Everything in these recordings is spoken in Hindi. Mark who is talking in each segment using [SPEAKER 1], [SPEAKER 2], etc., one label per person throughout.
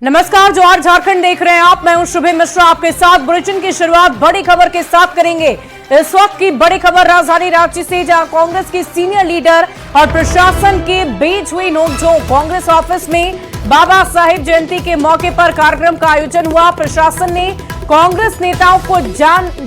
[SPEAKER 1] नमस्कार, जोहार झारखंड देख रहे हैं आप। मैं हूं शुभम मिश्रा, आपके साथ बुलेटिन की शुरुआत बड़ी खबर के साथ करेंगे। इस वक्त की बड़ी खबर राजधानी रांची से, जहां कांग्रेस के सीनियर लीडर और प्रशासन के बीच हुई नोकझोंक। कांग्रेस ऑफिस में बाबा साहेब जयंती के मौके पर कार्यक्रम का आयोजन हुआ। प्रशासन ने कांग्रेस नेताओं को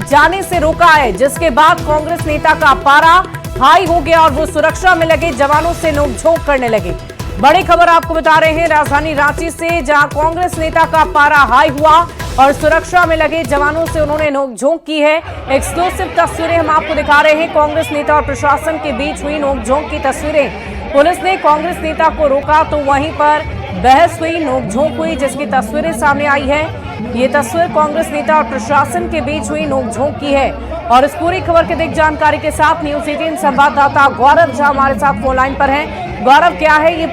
[SPEAKER 1] जाने से रोका है, जिसके बाद कांग्रेस नेता का पारा हाई हो गया और वो सुरक्षा में लगे जवानों से नोकझोंक करने लगे। बड़ी खबर आपको बता रहे हैं राजधानी रांची से, जहां कांग्रेस नेता का पारा हाई हुआ और सुरक्षा में लगे जवानों से उन्होंने नोकझोंक की है। एक्सक्लूसिव तस्वीरें हम आपको दिखा रहे हैं। कांग्रेस नेता और प्रशासन के बीच हुई नोकझोंक की तस्वीरें। पुलिस ने कांग्रेस नेता को रोका तो वहीं पर बहस हुई, नोकझोंक हुई, जिसकी तस्वीरें सामने आई है। ये तस्वीर कांग्रेस नेता और प्रशासन के बीच हुई नोकझोंक की है। और इस पूरी खबर की अधिक जानकारी के साथ न्यूज 18 संवाददाता गौरव झा हमारे साथ फोन लाइन पर हैं। गौरव, क्या है ये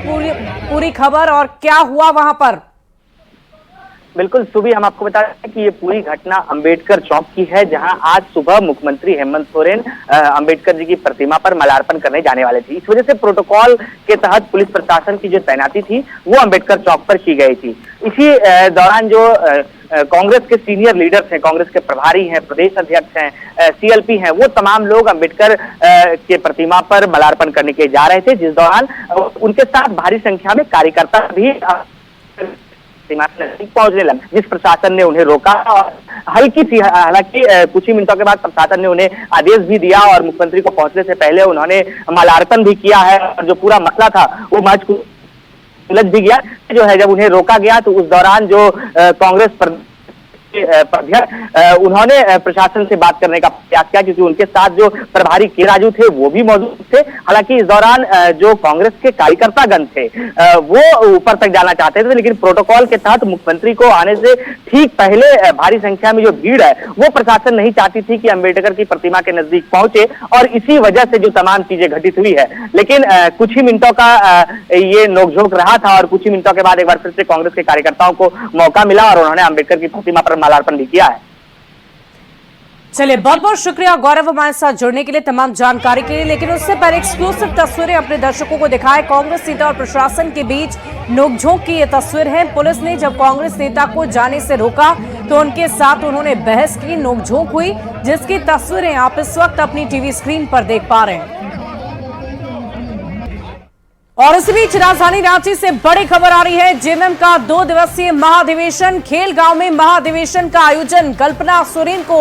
[SPEAKER 1] पूरी खबर और क्या हुआ वहां पर?
[SPEAKER 2] बिल्कुल सुबह हम आपको बता रहे हैं कि ये पूरी घटना अंबेडकर चौक की है, जहां आज सुबह मुख्यमंत्री हेमंत सोरेन अंबेडकर जी की प्रतिमा पर माल्यार्पण करने जाने वाले थे। इस वजह से प्रोटोकॉल के तहत पुलिस प्रशासन की जो तैनाती थी वो अंबेडकर चौक पर की गई थी। इसी दौरान जो कांग्रेस के सीनियर लीडर्स हैं, कांग्रेस के प्रभारी हैं, प्रदेश अध्यक्ष हैं, सीएलपी हैं, वो तमाम लोग अंबेडकर के प्रतिमा पर माल्यार्पण करने के जा रहे थे, जिस दौरान उनके साथ भारी संख्या में कार्यकर्ता भी पहुंचने लगे, जिस प्रशासन ने उन्हें रोका। और हल्की सी, हालांकि कुछ ही मिनटों के बाद प्रशासन ने उन्हें आदेश भी दिया और मुख्यमंत्री को पहुंचने से पहले उन्होंने माल्यार्पण भी किया है। और जो पूरा मसला था वो महज उलझ भी गया। जो है, जब उन्हें रोका गया तो उस दौरान जो कांग्रेस अध्यक्ष उन्होंने प्रशासन से बात करने का प्रयास किया, क्योंकि उनके साथ जो प्रभारी के राजू थे वो भी मौजूद थे। हालांकि इस दौरान जो कांग्रेस के कार्यकर्तागण थे वो ऊपर तक जाना चाहते थे, लेकिन प्रोटोकॉल के तहत मुख्यमंत्री को आने से ठीक पहले भारी संख्या में जो भीड़ है वो प्रशासन नहीं चाहती थी कि अंबेडकर की प्रतिमा के नजदीक पहुंचे, और इसी वजह से जो तमाम चीजें घटित हुई है। लेकिन कुछ ही मिनटों का ये नोकझोंक रहा था और कुछ ही मिनटों के बाद एक बार फिर से कांग्रेस के कार्यकर्ताओं को मौका मिला और उन्होंने अंबेडकर की प्रतिमा पर माल्यार्पण भी किया है।
[SPEAKER 1] चलिए, बहुत बहुत शुक्रिया गौरव हमारे साथ जुड़ने के लिए, तमाम जानकारी के लिए। लेकिन उससे पहले एक्सक्लूसिव तस्वीरें अपने दर्शकों को दिखाए। कांग्रेस नेता और प्रशासन के बीच नोकझोंक की ये तस्वीर है। पुलिस ने जब कांग्रेस नेता को जाने से रोका तो उनके साथ उन्होंने बहस की, नोकझोंक हुई, जिसकी तस्वीरें आप इस वक्त अपनी टीवी स्क्रीन पर देख पा रहे हैं। और इस बीच राजधानी रांची से बड़ी खबर आ रही है। जेएमएम का 2 दिवसीय महाधिवेशन, खेल गांव में महाधिवेशन का आयोजन। कल्पना सोरेन को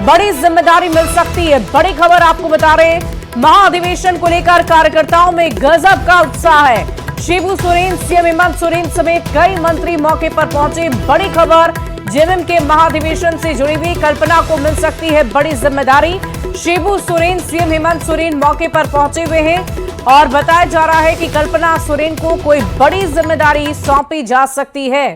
[SPEAKER 1] बड़ी जिम्मेदारी मिल सकती है। बड़ी खबर आपको बता रहे हैं, महाधिवेशन को लेकर कार्यकर्ताओं में गजब का उत्साह है। शिबू सोरेन, सीएम हेमंत सोरेन समेत कई मंत्री मौके पर पहुंचे। बड़ी खबर जेएमएम के महाधिवेशन से जुड़ी हुई, कल्पना को मिल सकती है बड़ी जिम्मेदारी। शिबू सोरेन, सीएम हेमंत सोरेन मौके पर पहुंचे हुए हैं और बताया जा रहा है कि कल्पना सोरेन को कोई बड़ी जिम्मेदारी सौंपी जा सकती है।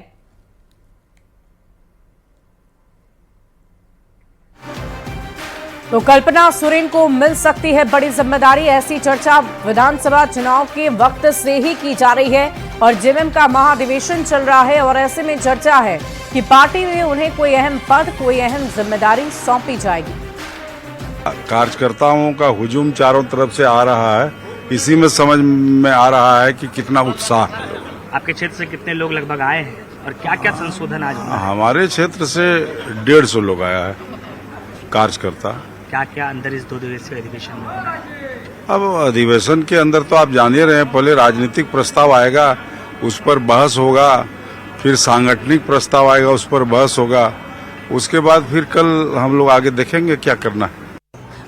[SPEAKER 1] तो कल्पना सोरेन को मिल सकती है बड़ी जिम्मेदारी, ऐसी चर्चा विधानसभा चुनाव के वक्त से ही की जा रही है। और जेएमएम का महाधिवेशन चल रहा है और ऐसे में चर्चा है कि पार्टी में उन्हें कोई अहम पद, कोई अहम जिम्मेदारी सौंपी जाएगी।
[SPEAKER 3] कार्यकर्ताओं का हुजूम चारों तरफ से आ रहा है, इसी में समझ में आ रहा है कि कितना उत्साह है।
[SPEAKER 4] आपके क्षेत्र से कितने लोग लगभग आए हैं और क्या क्या संशोधन आज हुआ?
[SPEAKER 3] हमारे क्षेत्र से 150 लोग आया है कार्यकर्ता।
[SPEAKER 4] क्या क्या अंदर इस 2 दिवसीय अधिवेशन में?
[SPEAKER 3] अब अधिवेशन के अंदर तो आप जान ही रहे हैं, पहले राजनीतिक प्रस्ताव आएगा, उस पर बहस होगा, फिर सांगठनिक प्रस्ताव आएगा, उस पर बहस होगा, उसके बाद फिर कल हम लोग आगे देखेंगे क्या करना है।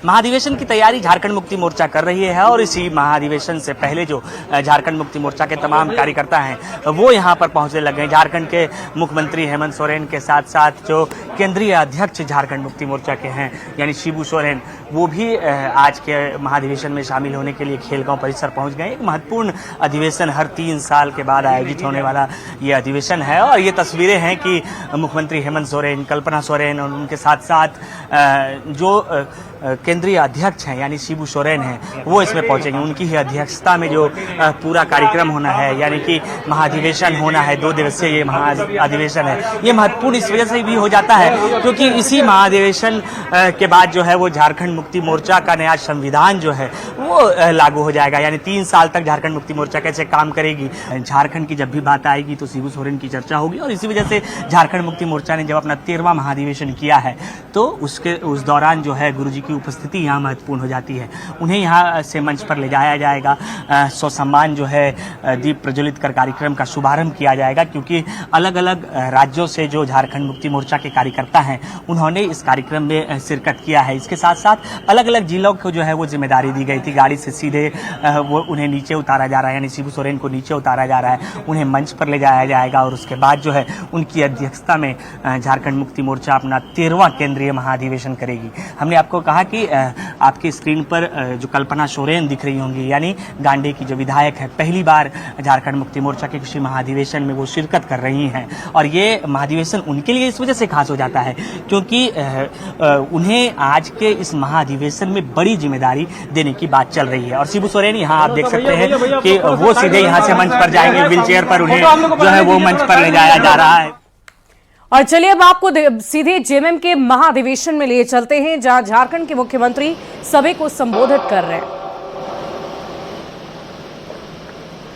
[SPEAKER 4] महाधिवेशन की तैयारी झारखंड मुक्ति मोर्चा कर रही है और इसी महाधिवेशन से पहले जो झारखंड मुक्ति मोर्चा के तमाम कार्यकर्ता हैं वो यहां पर पहुंचने लगे हैं। झारखंड के मुख्यमंत्री हेमंत सोरेन के साथ साथ जो केंद्रीय अध्यक्ष झारखंड मुक्ति मोर्चा के हैं यानी शिबू सोरेन, वो भी आज के महाधिवेशन में शामिल होने के लिए खेलगांव परिसर पहुंच गए। एक महत्वपूर्ण अधिवेशन, हर 3 साल के बाद आयोजित होने वाला ये अधिवेशन है। और ये तस्वीरें हैं कि मुख्यमंत्री हेमंत सोरेन, कल्पना सोरेन और उनके साथ साथ जो केंद्रीय अध्यक्ष हैं यानी शिबू सोरेन हैं वो इसमें पहुंचेंगे। उनकी ही अध्यक्षता में जो पूरा कार्यक्रम होना है यानी कि महाधिवेशन होना है, 2 दिवसीय ये महाधिवेशन है, ये महत्वपूर्ण इस वजह से भी हो जाता है क्योंकि इसी महाधिवेशन के बाद जो है वो झारखंड मुक्ति मोर्चा का नया संविधान जो है वो लागू हो जाएगा। यानी 3 साल तक झारखंड मुक्ति मोर्चा कैसे काम करेगी, झारखंड की जब भी बात आएगी तो शिबू सोरेन की चर्चा होगी। और इसी वजह से झारखंड मुक्ति मोर्चा ने जब अपना 13वां महाधिवेशन किया है तो उस दौरान जो है गुरुजी की उपस्थिति यहाँ महत्वपूर्ण हो जाती है। उन्हें यहाँ से मंच पर ले जाया जाएगा, स्वसम्मान जो है दीप प्रज्वलित कर कार्यक्रम का शुभारंभ किया जाएगा क्योंकि अलग अलग राज्यों से जो झारखंड मुक्ति मोर्चा के कार्यकर्ता हैं उन्होंने इस कार्यक्रम में शिरकत किया है। इसके साथ साथ अलग अलग जिलों को जो है वो जिम्मेदारी दी गई थी, गाड़ी से सीधे वो उन्हें नीचे उतारा जा रहा है, यानी शिबू सोरेन को नीचे उतारा जा रहा है, उन्हें मंच पर ले जाया जाएगा और उसके बाद जो है उनकी अध्यक्षता में झारखंड मुक्ति मोर्चा अपना 13वां केंद्रीय महाधिवेशन करेगी। हमने आपको कहा कि आपकी स्क्रीन पर जो कल्पना सोरेन दिख रही होंगी यानी गांडी की जो विधायक है, पहली बार झारखंड मुक्ति मोर्चा के किसी महाधिवेशन में वो शिरकत कर रही हैं और ये महाधिवेशन उनके लिए इस वजह से खास हो जाता है क्योंकि उन्हें आज के इस महाधिवेशन में बड़ी जिम्मेदारी देने की बात चल रही है। और शिबू सोरेन यहाँ आप देख सकते हैं कि वो सीधे यहाँ से मंच पर जाएंगे, व्हील चेयर पर उन्हें जो है वो मंच पर ले जाया जा रहा है।
[SPEAKER 1] और चलिए अब आपको सीधे जेएमएम के महाधिवेशन में लिए चलते हैं जहां झारखंड के मुख्यमंत्री सभी को संबोधित कर रहे हैं।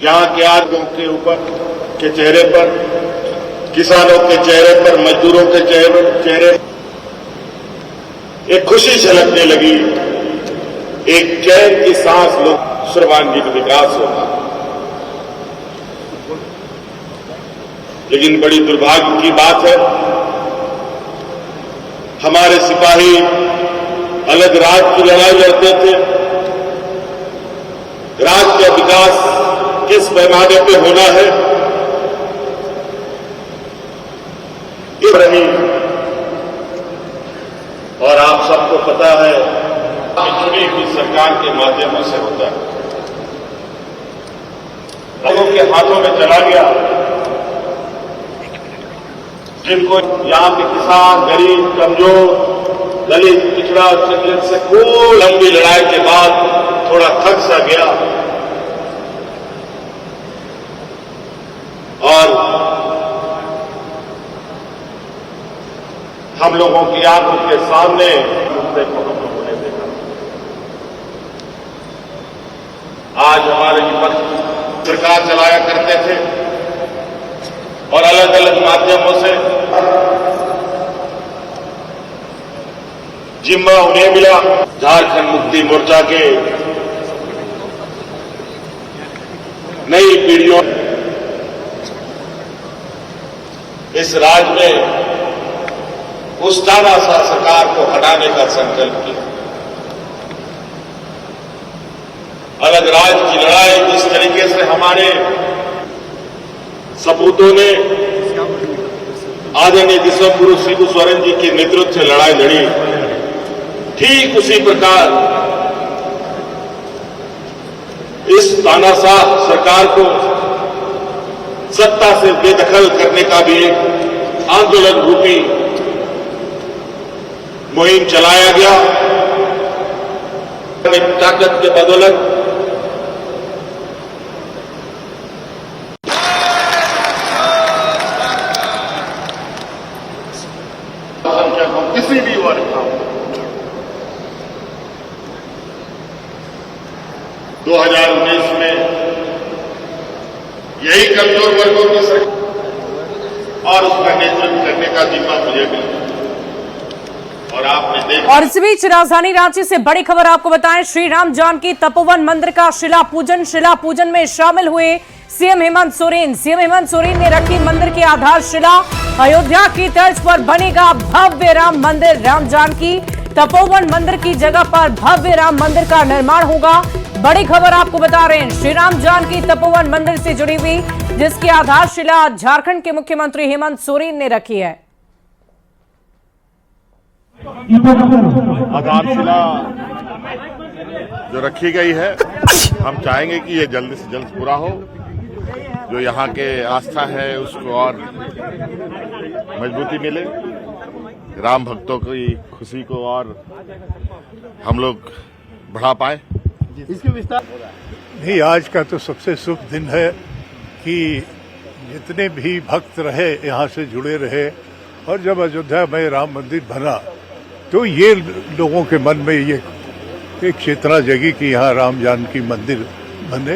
[SPEAKER 5] यहाँ के आदमियों के ऊपर के चेहरे पर, किसानों के चेहरे पर, मजदूरों के चेहरे एक खुशी झलकने लगी, एक चैन की सांस लो, सर्वांगीण विकास होगा। लेकिन बड़ी दुर्भाग्य की बात है हमारे सिपाही अलग राज्य की लड़ाई लड़ते थे, राज्य का विकास किस पैमाने पे होना है ये रही। और आप सबको पता है चुनी हुई सरकार के माध्यमों से होता है, लोगों के हाथों में चला गया, जिनको यहाँ के किसान, गरीब, कमजोर, दलित, पिछड़ा, चिन्हित से कोई लंबी लड़ाई के बाद थोड़ा थक सा गया और हम लोगों की आंखों के सामने मुद्दे को हम लोगों ने देखा। आज हमारे विपक्ष सरकार चलाया करते थे और अलग अलग माध्यमों से जिम्मा उन्हें मिला। झारखंड मुक्ति मोर्चा के नई पीढ़ियों इस राज्य में उस तानाशाह सरकार को हटाने का संकल्प किया। अलग राज्य की लड़ाई जिस तरीके से हमारे सपूतों ने आदरणीय विश्वगुरु शिबू सोरेन जी के नेतृत्व से लड़ाई लड़ी, ठीक उसी प्रकार इस तानाशाह सरकार को सत्ता से बेदखल करने का भी एक आंदोलन रूपी मुहिम चलाया गया। ताकत के बदौलत किसी भी वर्ग का 2019 में यही कमजोर वर्गों की सरकार और उसका नेतृत्व करने का जिम्मा मुझे मिला। और आपने देखा।
[SPEAKER 1] और इस बीच राजधानी रांची से बड़ी खबर आपको बताएं, श्री राम जानकी तपोवन मंदिर का शिला पूजन में शामिल हुए सीएम हेमंत सोरेन। सीएम हेमंत सोरेन ने रखी मंदिर की आधारशिला। अयोध्या की तर्ज पर बनेगा भव्य राम मंदिर। राम जानकी तपोवन मंदिर की जगह पर भव्य राम मंदिर का निर्माण होगा। बड़ी खबर आपको बता रहे हैं, श्री राम जानकी तपोवन मंदिर से जुड़ी हुई जिसकी आधारशिला झारखंड के मुख्यमंत्री हेमंत सोरेन ने रखी है।
[SPEAKER 5] आधारशिला जो रखी गई है, हम चाहेंगे कि ये जल्द से जल्द पूरा हो। जो यहाँ के आस्था है उसको और मजबूती मिले।
[SPEAKER 6] राम भक्तों की खुशी को और हम लोग बढ़ा पाए।
[SPEAKER 7] इसके विस्तार नहीं, आज का तो सबसे शुभ दिन है कि जितने भी भक्त रहे यहाँ से जुड़े रहे, और जब अयोध्या में राम मंदिर बना तो ये लोगों के मन में ये एक चेतना जगी कि यहाँ राम जानकी मंदिर बने।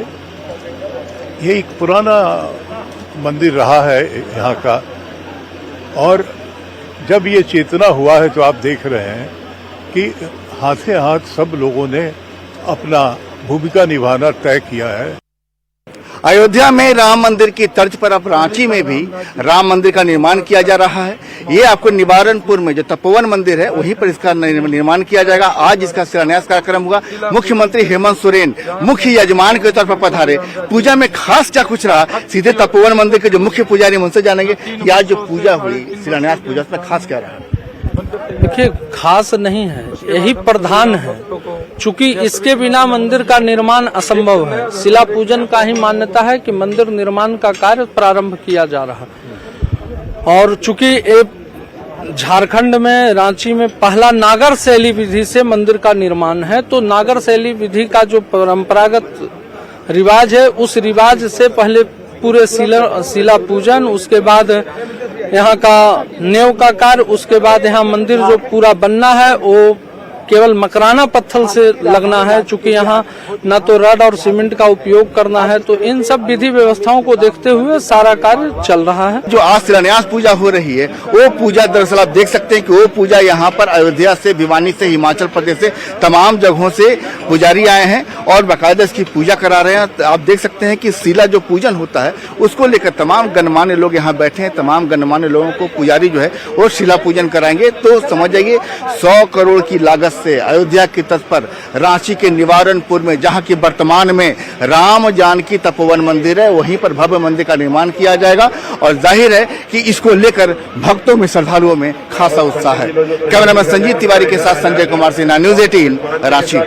[SPEAKER 7] ये एक पुराना मंदिर रहा है यहाँ का, और जब ये चेतना हुआ है तो आप देख रहे हैं कि हाथे हाथ सब लोगों ने अपना भूमिका निभाना तय किया है।
[SPEAKER 8] अयोध्या में राम मंदिर की तर्ज पर अब रांची में भी राम मंदिर का निर्माण किया जा रहा है। ये आपको निवारनपुर में जो तपोवन मंदिर है वहीं पर इसका निर्माण किया जाएगा। आज इसका शिलान्यास कार्यक्रम हुआ। मुख्यमंत्री हेमंत सोरेन मुख्य यजमान के तौर पर पधारे। पूजा में खास क्या कुछ रहा, सीधे तपोवन मंदिर के जो मुख्य पुजारी उनसे जानेंगे कि आज जो पूजा हुई शिलान्यास पूजा, उसमें खास क्या रहा।
[SPEAKER 9] देखिए, खास नहीं है, यही प्रधान है। चूंकि इसके बिना मंदिर का निर्माण असंभव है। शिला पूजन का ही मान्यता है कि मंदिर निर्माण का कार्य प्रारंभ किया जा रहा है। और चूंकि झारखंड में रांची में पहला नागर शैली विधि से मंदिर का निर्माण है, तो नागर शैली विधि का जो परंपरागत रिवाज है, उस रिवाज से पहले पूरे शिला पूजन, उसके बाद यहाँ का नेव का कार्य, उसके बाद यहाँ मंदिर जो पूरा बनना है वो केवल मकराना पत्थर से लगना है। चूंकि यहाँ न तो रड और सीमेंट का उपयोग करना है, तो इन सब विधि व्यवस्थाओं को देखते हुए सारा कार्य चल रहा है।
[SPEAKER 8] जो आज शिलान्यास पूजा हो रही है वो पूजा दरअसल आप देख सकते हैं कि वो पूजा यहाँ पर अयोध्या से, भिवानी से, हिमाचल प्रदेश से, तमाम जगहों से पुजारी आए हैं और बाकायदा इसकी पूजा करा रहे हैं। आप देख सकते हैं कि शिला जो पूजन होता है उसको लेकर तमाम गणमान्य लोग यहाँ बैठे हैं। तमाम गणमान्य लोगों को पुजारी जो है वो शिला पूजन कराएंगे। तो समझ जाइए 100 करोड़ की लागत से अयोध्या की तर्ज पर रांची के निवारनपुर में, जहां की वर्तमान में राम जानकी तपोवन मंदिर है, वहीं पर भव्य मंदिर का निर्माण किया जाएगा। और जाहिर है कि इसको लेकर भक्तों में, श्रद्धालुओं में खासा उत्साह है। कैमरामैन संजीव तिवारी के साथ संजय कुमार सिन्हा, न्यूज 18 रांची।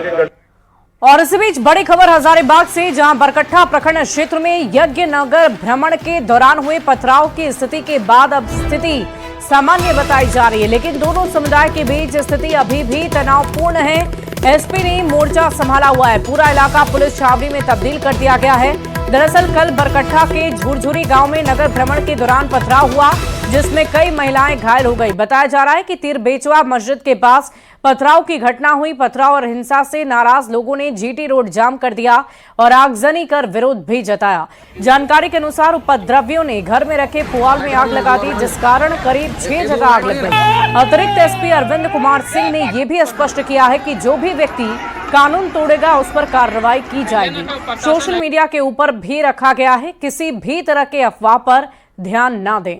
[SPEAKER 1] और इसी बीच बड़ी खबर हजारीबाग से, जहां बरकट्ठा प्रखंड क्षेत्र में यज्ञ नगर भ्रमण के दौरान हुए पथराव की स्थिति के बाद अब स्थिति सामान्य बताई जा रही है, लेकिन दोनों समुदाय के बीच स्थिति अभी भी तनावपूर्ण है। एसपी ने मोर्चा संभाला हुआ है। पूरा इलाका पुलिस छावनी में तब्दील कर दिया गया है। दरअसल कल बरकट्ठा के झुरझुरी गांव में नगर भ्रमण के दौरान पथराव हुआ, जिसमें कई महिलाएं घायल हो गई। बताया जा रहा है कि तीर बेचवा मस्जिद के पास पथराव की घटना हुई। पथराव और हिंसा से नाराज लोगों ने जीटी रोड जाम कर दिया और आगजनी कर विरोध भी जताया। जानकारी के अनुसार उपद्रवियों ने घर में रखे पुआल में आग लगा दी, जिस कारण करीब 6 जगह आग लग गई। अतिरिक्त एसपी अरविंद कुमार सिंह ने यह भी स्पष्ट किया है कि जो भी व्यक्ति कानून तोड़ेगा उस पर कार्रवाई की जाएगी। सोशल मीडिया के ऊपर भी रखा गया है, किसी भी तरह के अफवाह पर ध्यान न दें।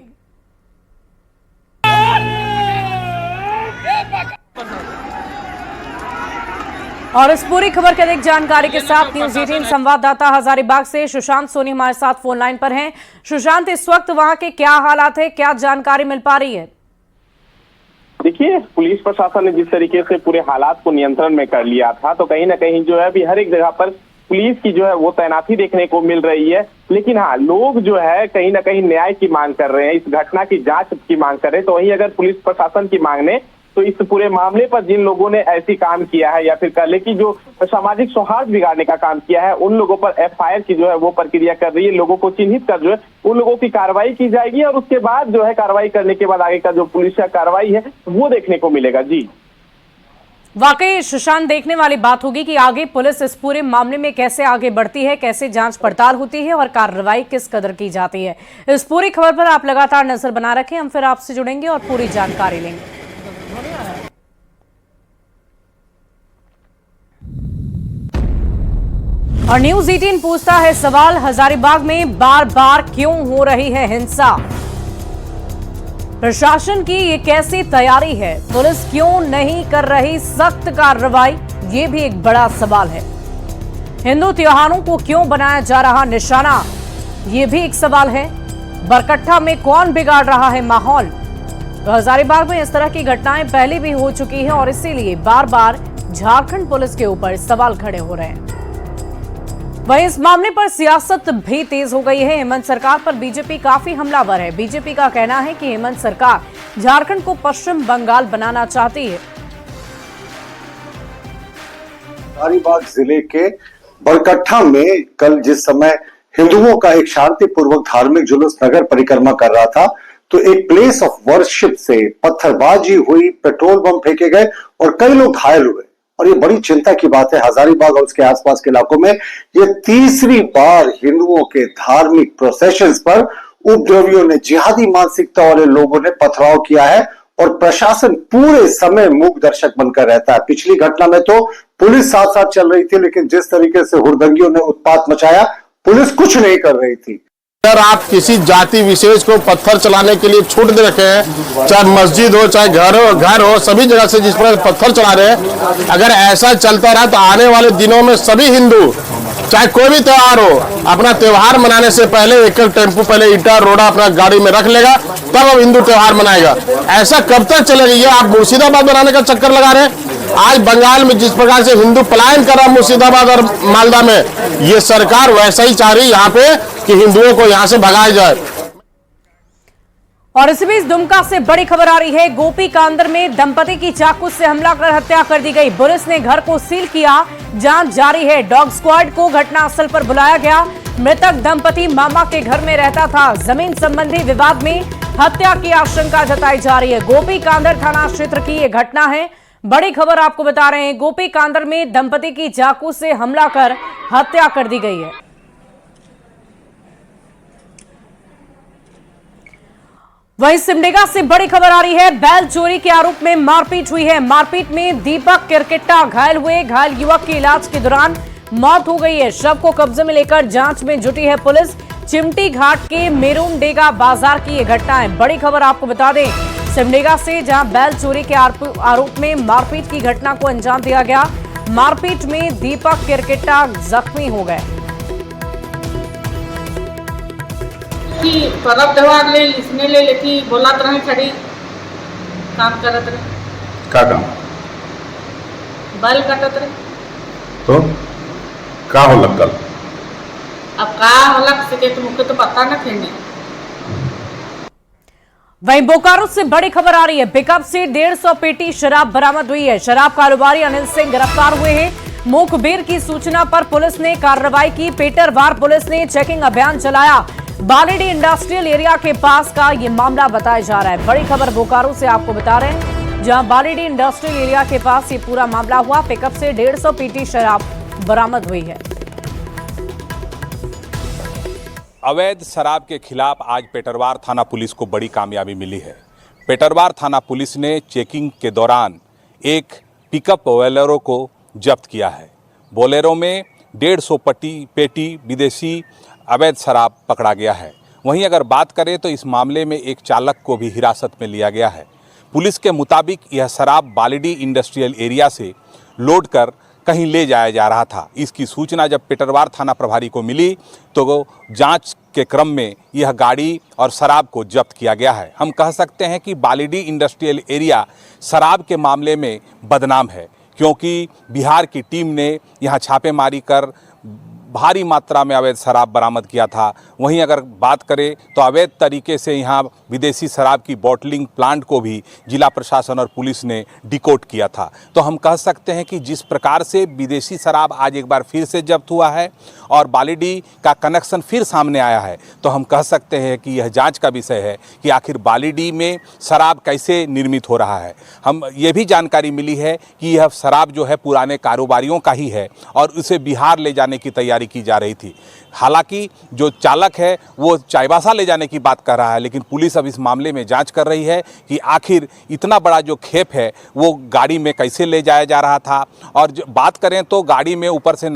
[SPEAKER 1] और इस पूरी खबर के अधिक जानकारी के साथ न्यूज 18 संवाददाता हजारीबाग से सुशांत सोनी हमारे साथ फोन लाइन पर हैं। सुशांत, इस वक्त वहां के क्या हालात है, क्या जानकारी मिल पा रही है?
[SPEAKER 10] देखिए, पुलिस प्रशासन ने जिस तरीके से पूरे हालात को नियंत्रण में कर लिया था, तो कहीं ना कहीं जो है अभी हर एक जगह पर पुलिस की जो है वो तैनाती देखने को मिल रही है। लेकिन हाँ, लोग जो है कहीं ना कहीं न्याय की मांग कर रहे हैं, इस घटना की जांच की मांग कर रहे हैं। तो वहीं अगर पुलिस प्रशासन की मांग ने तो इस पूरे मामले पर जिन लोगों ने ऐसी काम किया है या फिर कह ले कि जो सामाजिक सौहार्द बिगाड़ने का काम किया है, उन लोगों पर एफआईआर की जो है वो प्रक्रिया कर रही है। लोगों को चिन्हित कर जो है उन लोगों की कार्रवाई की जाएगी और उसके बाद जो है कार्रवाई करने के बाद आगे का जो पुलिस का कार्रवाई है वो देखने को मिलेगा। जी
[SPEAKER 1] वाकई सुशांत, देखने वाली बात होगी कि आगे पुलिस इस पूरे मामले में कैसे आगे बढ़ती है, कैसे जांच पड़ताल होती है और कार्रवाई किस कदर की जाती है। इस पूरी खबर पर आप लगातार नजर बना रखें, हम फिर आपसे जुड़ेंगे और पूरी जानकारी लेंगे। और न्यूज 18 पूछता है सवाल, हजारीबाग में बार बार क्यों हो रही है हिंसा? प्रशासन की ये कैसी तैयारी है? पुलिस क्यों नहीं कर रही सख्त कार्रवाई? ये भी एक बड़ा सवाल है। हिंदू त्योहारों को क्यों बनाया जा रहा निशाना? ये भी एक सवाल है। बरकट्ठा में कौन बिगाड़ रहा है माहौल? तो हजारीबाग में इस तरह की घटनाएं पहले भी हो चुकी हैं और इसीलिए बार बार झारखंड पुलिस के ऊपर सवाल खड़े हो रहे हैं। वहीं इस मामले पर सियासत भी तेज हो गई है। हेमंत सरकार पर बीजेपी काफी हमलावर है। बीजेपी का कहना है कि हेमंत सरकार झारखंड को पश्चिम बंगाल बनाना चाहती है।
[SPEAKER 11] हजारीबाग जिले के बरकट्ठा में कल जिस समय हिंदुओं का एक शांतिपूर्वक धार्मिक जुलूस नगर परिक्रमा कर रहा था, तो एक प्लेस ऑफ वर्शिप से पत्थरबाजी हुई, पेट्रोल बम फेंके गए और कई लोग घायल हुए। और ये बड़ी चिंता की बात है। हजारीबाग और उसके आसपास के इलाकों में ये तीसरी बार हिंदुओं के धार्मिक प्रोसेशंस पर उपद्रवियों ने, जिहादी मानसिकता वाले लोगों ने पथराव किया है और प्रशासन पूरे समय मूक दर्शक बनकर रहता है। पिछली घटना में तो पुलिस साथ साथ चल रही थी, लेकिन जिस तरीके से हुड़दंगियों ने उत्पात मचाया, पुलिस कुछ नहीं कर रही थी।
[SPEAKER 6] अगर आप किसी जाति विशेष को पत्थर चलाने के लिए छूट दे रखे हैं, चाहे मस्जिद हो चाहे घर हो सभी जगह से जिस पर पत्थर चला रहे हैं, अगर ऐसा चलता रहा तो आने वाले दिनों में सभी हिंदू चाहे कोई भी त्योहार हो, अपना त्योहार मनाने से पहले एक टेम्पो पहले ईटा रोड़ा अपना गाड़ी में रख लेगा, तब अब हिंदू त्योहार मनाएगा। ऐसा कब तक चलेगा? ये आप मुर्शिदाबाद बनाने का चक्कर लगा रहे हैं। आज बंगाल में जिस प्रकार से हिंदू पलायन कर रहा है मुर्शिदाबाद और मालदा में, ये सरकार वैसा ही चाह रही यहाँ पे कि हिंदुओं को यहाँ से भगाया जाए।
[SPEAKER 1] और इसी बीच दुमका से बड़ी खबर आ रही है। गोपी कांदर में दंपति की चाकू से हमला कर हत्या कर दी गई। पुलिस ने घर को सील किया, जांच जारी है। डॉग स्क्वाड को घटनास्थल पर बुलाया गया। मृतक दंपति मामा के घर में रहता था। जमीन संबंधी विवाद में हत्या की आशंका जताई जा रही है। गोपी कांदर थाना क्षेत्र की यह घटना है। बड़ी खबर आपको बता रहे हैं। गोपी कांदर में दंपति की चाकू से हमला कर हत्या कर दी गई है। वहीं सिमडेगा से बड़ी खबर आ रही है। बैल चोरी के आरोप में मारपीट हुई है। मारपीट में दीपक किरकिट्टा घायल हुए। घायल युवक की इलाज के दौरान मौत हो गई है। शव को कब्जे में लेकर जांच में जुटी है पुलिस। चिमटी घाट के मेरूमडेगा बाजार की यह घटना है। बड़ी खबर आपको बता दें, सिमडेगा से जहां बैल चोरी के आरोप में मारपीट की घटना को अंजाम दिया गया। मारपीट में दीपक किरकिट्टा जख्मी हो गए।
[SPEAKER 12] कि पर्व त्योहार ले इसने ले लेती बोलत रहे खड़ी काम करत रहे।
[SPEAKER 6] का काम?
[SPEAKER 12] बाल काटत रहे।
[SPEAKER 6] तो का हो लगल?
[SPEAKER 12] अब का होलक से तो मुझे तो पता न खेने।
[SPEAKER 1] वहीं बोकारो से बड़ी खबर आ रही है। पिकअप से 150 पेटी शराब बरामद हुई है। शराब कारोबारी अनिल सिंह गिरफ्तार हुए हैं। मुखबिर की सूचना पर पुलिस ने कार्रवाई की। पेटरवार पुलिस ने चेकिंग अभियान चलाया। बालीडी इंडस्ट्रियल एरिया के पास का ये मामला बताया जा रहा है। बड़ी खबर बोकारो से आपको बता रहे हैं, जहां बालीडी इंडस्ट्रियल एरिया के पास ये पूरा मामला हुआ। पिकअप से 150 पेटी शराब बरामद हुई है।
[SPEAKER 13] अवैध शराब के खिलाफ आज पेटरवार थाना पुलिस को बड़ी कामयाबी मिली है। पेटरवार थाना पुलिस ने चेकिंग के दौरान एक पिकअप बोलेरो को जब्त किया है। बोलेरो में 150 पेटी विदेशी अवैध शराब पकड़ा गया है। वहीं अगर बात करें तो इस मामले में एक चालक को भी हिरासत में लिया गया है। पुलिस के मुताबिक यह शराब बालीडी इंडस्ट्रियल एरिया से लोड कर कहीं ले जाया जा रहा था। इसकी सूचना जब पेटरवार थाना प्रभारी को मिली तो जांच के क्रम में यह गाड़ी और शराब को जब्त किया गया है। हम कह सकते हैं कि बालीडी इंडस्ट्रियल एरिया शराब के मामले में बदनाम है, क्योंकि बिहार की टीम ने यहाँ छापेमारी कर भारी मात्रा में अवैध शराब बरामद किया था। वहीं अगर बात करें तो अवैध तरीके से यहाँ विदेशी शराब की बॉटलिंग प्लांट को भी जिला प्रशासन और पुलिस ने डिकोड किया था। तो हम कह सकते हैं कि जिस प्रकार से विदेशी शराब आज एक बार फिर से जब्त हुआ है और बालीडी का कनेक्शन फिर सामने आया है, तो हम कह सकते हैं कि यह जांच का विषय है कि आखिर बालीडी में शराब कैसे निर्मित हो रहा है। हम ये भी जानकारी मिली है कि यह शराब जो है पुराने कारोबारियों का ही है और उसे बिहार ले जाने की तैयारी की जा रही थी। हालांकि जो चालक है वो चाईबासा ले जाने की बात कर रहा है, लेकिन पुलिस अब इस मामले में जांच कर रही है कि आखिर इतना बड़ा जो खेप है वो गाड़ी में कैसे ले जाया जा रहा था। और बात करें तो गाड़ी में ऊपर से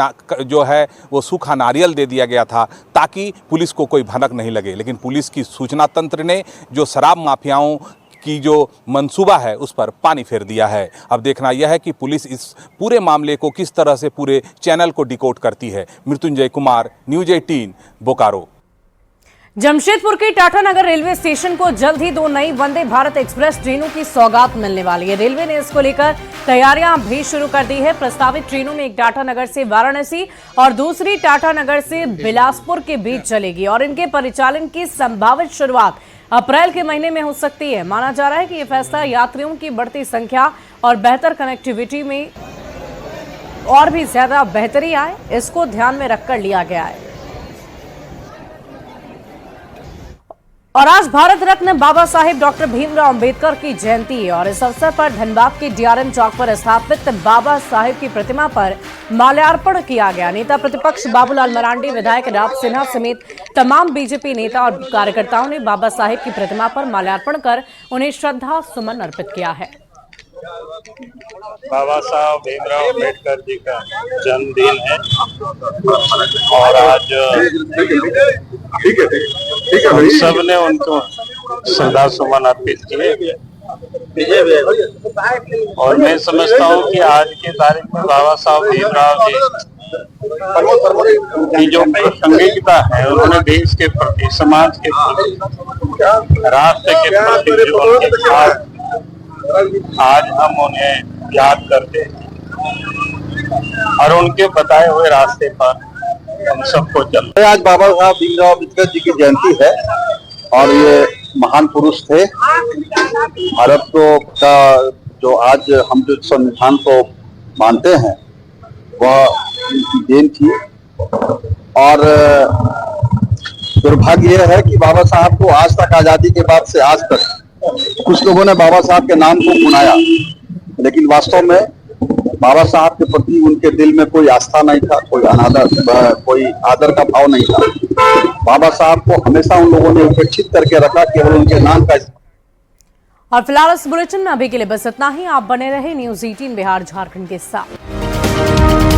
[SPEAKER 13] जो है वो सूखा नारियल दे दिया गया था ताकि पुलिस को कोई भनक नहीं लगे। लेकिन पुलिस की सूचना तंत्र ने जो शराब माफियाओं की जो मंसूबा है उस पर पानी फेर दिया है। अब देखना यह है कि पुलिस इस पूरे मामले को किस तरह से पूरे चैनल को डिकोड करती है। मृत्युंजय कुमार, न्यूज 18, बोकारो।
[SPEAKER 1] जमशेदपुर के टाटानगर रेलवे स्टेशन को जल्द ही 2 नई वंदे भारत एक्सप्रेस ट्रेनों की सौगात मिलने वाली है। रेलवे ने इसको लेकर तैयारियां भी शुरू कर दी है। प्रस्तावित ट्रेनों में एक टाटानगर से वाराणसी और दूसरी टाटानगर से बिलासपुर के बीच चलेगी और इनके परिचालन की संभावित शुरुआत अप्रैल के महीने में हो सकती है। माना जा रहा है कि यह फैसला यात्रियों की बढ़ती संख्या और बेहतर कनेक्टिविटी में और भी ज्यादा बेहतरी आए, इसको ध्यान में रखकर लिया गया है। और आज भारत रत्न बाबा साहेब डॉक्टर भीमराव अंबेडकर की जयंती है और इस अवसर पर धनबाद के डीआरएम चौक पर स्थापित बाबा साहेब की प्रतिमा पर माल्यार्पण किया गया। नेता प्रतिपक्ष बाबूलाल मरांडी, विधायक राज सिन्हा समेत तमाम बीजेपी नेता और कार्यकर्ताओं ने बाबा साहेब की प्रतिमा पर माल्यार्पण कर उन्हें श्रद्धा सुमन अर्पित किया है।
[SPEAKER 14] बाबा साहब भीमराव अम्बेडकर जी का जन्मदिन है और आज हम सब ने उनको श्रद्धा सुमन अर्पित किए और मैं समझता हूँ कि आज के तारीख में बाबा साहब भीमराव जी की जो प्रासंगिकता है, उन्होंने देश के प्रति, समाज के प्रति, राष्ट्र के प्रति जो उनके खास, आज हम उन्हें याद करते हैं और उनके बताए हुए रास्ते पर हम सबको चलते हैं।
[SPEAKER 8] आज बाबा साहब भीमराव अम्बेडकर जी की जयंती है और ये महान पुरुष थे। भारत का जो आज हम जो संविधान को मानते हैं वह उनकी देन थी और दुर्भाग्य यह है कि बाबा साहब को आज तक, आजादी के बाद से आज तक, कुछ लोगों ने बाबा साहब के नाम को बुनाया, लेकिन वास्तव में बाबा साहब के प्रति उनके दिल में कोई आस्था नहीं था, कोई आदर का भाव नहीं था। बाबा साहब को हमेशा उन लोगों ने उपेक्षित करके रखा, केवल उनके नाम का।
[SPEAKER 1] और फिलहाल इस बुलेटिन में अभी के लिए बस इतना ही। आप बने रहे न्यूज़ 18 बिहार झारखंड के साथ।